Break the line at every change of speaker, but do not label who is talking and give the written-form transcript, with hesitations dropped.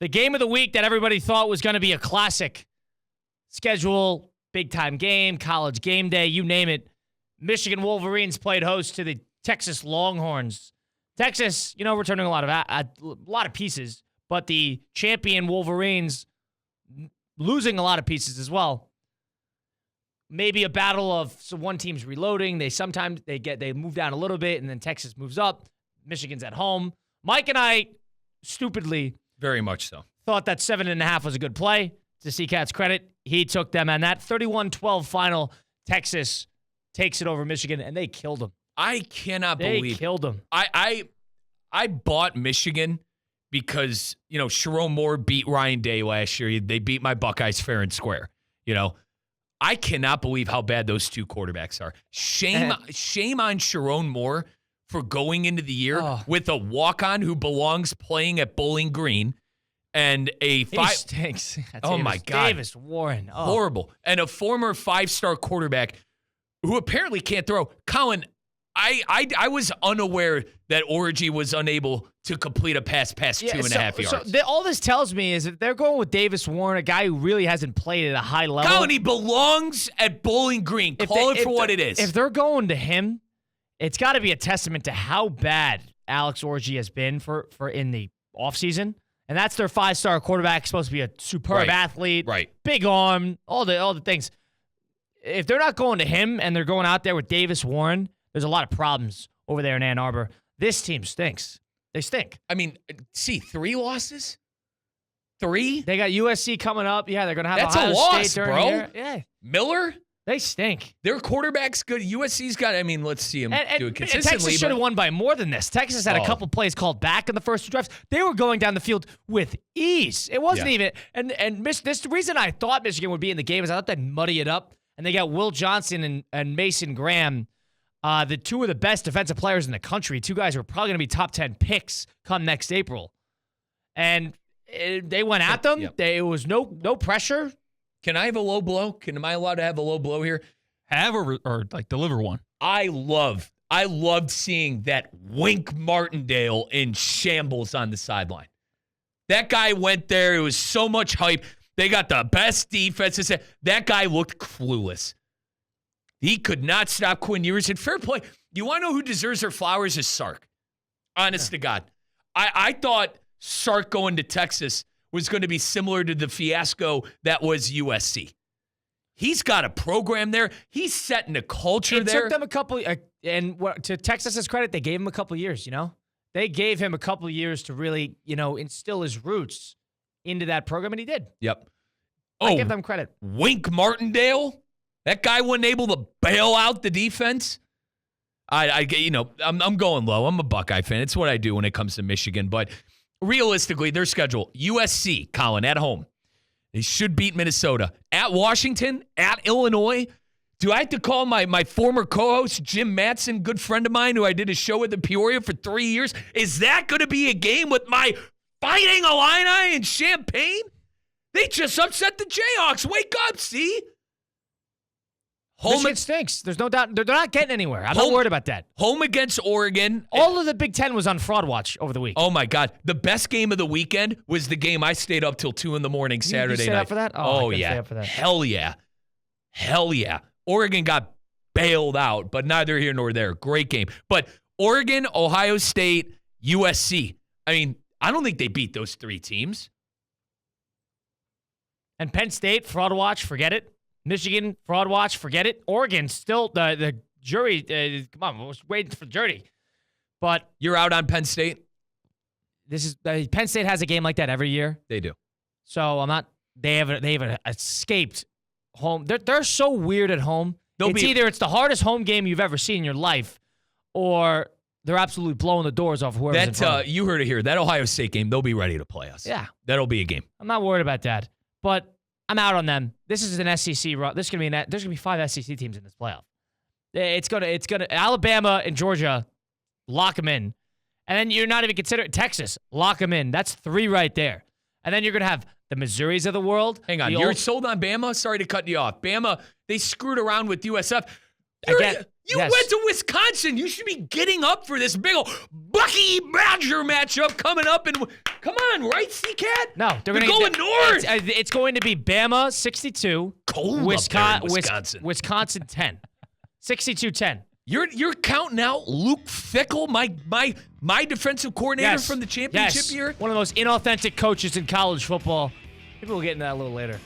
The game of the week that everybody thought was going to be a classic schedule, big-time game, college game day, you name it. Michigan Wolverines played host to the Texas Longhorns. Texas, returning a lot of pieces, but the champion Wolverines losing a lot of pieces as well. Maybe a battle of one team's reloading. They move down a little bit, and then Texas moves up. Michigan's at home. Mike and I, stupidly,
very much so,
thought that 7.5 was a good play. To C-Cat's credit, he took them, and that 31-12 final, Texas takes it over Michigan, and they killed them.
I cannot believe
they killed them.
I bought Michigan because Sharon Moore beat Ryan Day last year. They beat my Buckeyes fair and square. I cannot believe how bad those two quarterbacks are. Shame on Sharon Moore for going into the year with a walk-on who belongs playing at Bowling Green and
he stinks.
My God.
Davis Warren. Oh.
Horrible. And a former 5-star quarterback who apparently can't throw. Colin, I was unaware that Orji was unable to complete a pass past 2.5 yards.
So all this tells me is that they're going with Davis Warren, a guy who really hasn't played at a high level.
Colin, he belongs at Bowling Green. Call it for what it is.
If they're going to him, it's got to be a testament to how bad Alex Orji has been for in the offseason. And that's their 5-star quarterback, supposed to be a superb athlete, big arm, all the things. If they're not going to him and they're going out there with Davis Warren, there's a lot of problems over there in Ann Arbor. This team stinks. They stink.
I mean, 3 losses? 3?
They got USC coming up. Yeah, they're going to have
That's
Ohio
a loss,
State during
bro.
the year. Yeah.
Miller?
They stink.
Their quarterback's good. USC's got, let's see him do it consistently.
Texas should have won by more than this. Texas had a couple plays called back in the first 2 drives. They were going down the field with ease. It wasn't even, and this the reason I thought Michigan would be in the game is I thought they'd muddy it up. And they got Will Johnson and Mason Graham, the 2 of the best defensive players in the country. 2 guys who are probably going to be top 10 picks come next April. And they went at them.
Yep.
It was no pressure.
Can I have a low blow? Am I allowed to have a low blow here?
Have or deliver one.
I loved seeing that Wink Martindale in shambles on the sideline. That guy went there. It was so much hype. They got the best defense. That guy looked clueless. He could not stop Quinn Ewers. And fair play. You want to know who deserves their flowers is Sark. Honest to God. I thought Sark going to Texas was going to be similar to the fiasco that was USC. He's got a program there. He's setting a culture there.
It took them a couple, and to Texas's credit, they gave him a couple years, They gave him a couple years to really, instill his roots into that program, and he did.
Yep.
I give them credit.
Wink Martindale? That guy wasn't able to bail out the defense? I'm going low. I'm a Buckeye fan. It's what I do when it comes to Michigan, but realistically, their schedule, USC, Colin, at home. They should beat Minnesota. At Washington, at Illinois. Do I have to call my former co-host, Jim Mattson, good friend of mine who I did a show with in Peoria for 3 years? Is that going to be a game with my Fighting Illini in Champaign? They just upset the Jayhawks. Wake up, see?
Michigan stinks. There's no doubt. They're not getting anywhere. I'm not worried about that.
Home against Oregon.
All of the Big Ten was on fraud watch over the week.
Oh, my God. The best game of the weekend was the game I stayed up till 2 in the morning Saturday
night. You stayed up for that?
Oh yeah.
Stay up for that.
Hell yeah. Hell yeah. Oregon got bailed out, but neither here nor there. Great game. But Oregon, Ohio State, USC. I don't think they beat those 3 teams.
And Penn State, fraud watch, forget it. Michigan, fraud watch, forget it. Oregon, still the jury. Come on, we're waiting for the jury. But
you're out on Penn State.
This is Penn State has a game like that every year.
They do.
So I'm not. They have escaped home. They're so weird at home. Either it's the hardest home game you've ever seen in your life, or they're absolutely blowing the doors off whoever's in front of them.
You heard it here. That Ohio State game, they'll be ready to play us.
Yeah,
that'll be a game.
I'm not worried about that, but I'm out on them. This is an SEC. There's gonna be 5 SEC teams in this playoff. It's gonna Alabama and Georgia, lock them in, and then you're not even considering Texas, lock them in. That's 3 right there, and then you're gonna have the Missouris of the world.
Hang on, you're sold on Bama? Sorry to cut you off. Bama, they screwed around with USF. You
Yes.
went to Wisconsin. You should be getting up for this big old Bucky Badger matchup coming up. And come on, right, C-Cat?
No, they're
You're
going
north.
It's going to be Bama 62,
Cold up there in Wisconsin.
Wisconsin 10, 62-10.
You're counting out Luke Fickell, my defensive coordinator from the championship year.
One of the most inauthentic coaches in college football. Maybe we'll get into that a little later.